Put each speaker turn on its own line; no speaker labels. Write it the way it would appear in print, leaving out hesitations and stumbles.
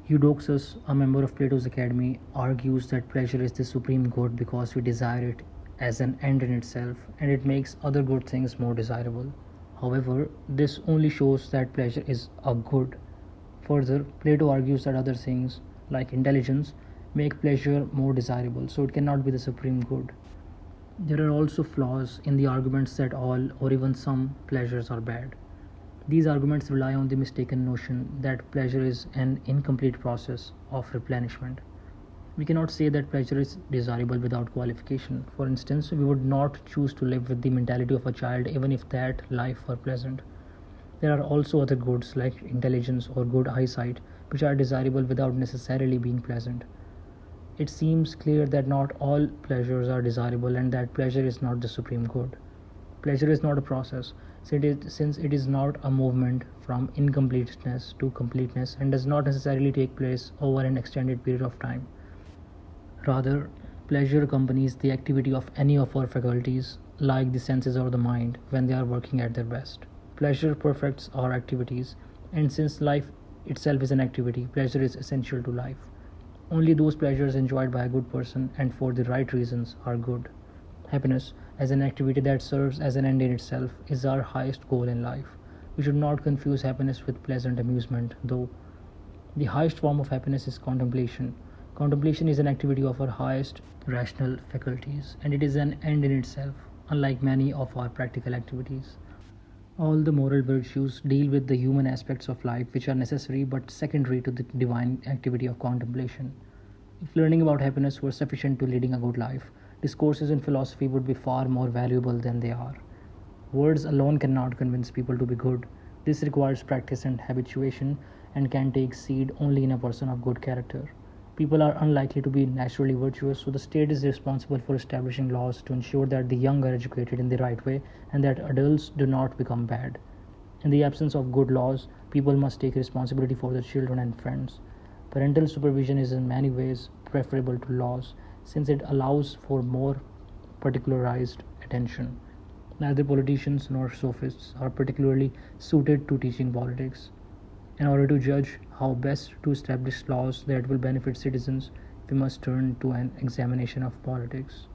Eudoxus, a member of Plato's Academy, argues that pleasure is the supreme good because we desire it as an end in itself and it makes other good things more desirable. However, this only shows that pleasure is a good. Further, Plato argues that other things, like intelligence, make pleasure more desirable, so it cannot be the supreme good. There are also flaws in the arguments that all or even some pleasures are bad. These arguments rely on the mistaken notion that pleasure is an incomplete process of replenishment. We cannot say that pleasure is desirable without qualification. For instance, we would not choose to live with the mentality of a child even if that life were pleasant. There are also other goods like intelligence or good eyesight which are desirable without necessarily being pleasant. It seems clear that not all pleasures are desirable and that pleasure is not the supreme good. Pleasure is not a process, since it is not a movement from incompleteness to completeness and does not necessarily take place over an extended period of time. Rather, pleasure accompanies the activity of any of our faculties, like the senses or the mind, when they are working at their best. Pleasure perfects our activities, and since life itself is an activity, pleasure is essential to life. Only those pleasures enjoyed by a good person and for the right reasons are good. Happiness, as an activity that serves as an end in itself, is our highest goal in life. We should not confuse happiness with pleasant amusement, though. The highest form of happiness is contemplation. Contemplation is an activity of our highest rational faculties, and it is an end in itself, unlike many of our practical activities. All the moral virtues deal with the human aspects of life which are necessary but secondary to the divine activity of contemplation. If learning about happiness were sufficient to leading a good life, discourses in philosophy would be far more valuable than they are. Words alone cannot convince people to be good. This requires practice and habituation and can take seed only in a person of good character. People are unlikely to be naturally virtuous, so the state is responsible for establishing laws to ensure that the young are educated in the right way and that adults do not become bad. In the absence of good laws, people must take responsibility for their children and friends. Parental supervision is in many ways preferable to laws since it allows for more particularized attention. Neither politicians nor sophists are particularly suited to teaching politics. In order to judge how best to establish laws that will benefit citizens, we must turn to an examination of politics.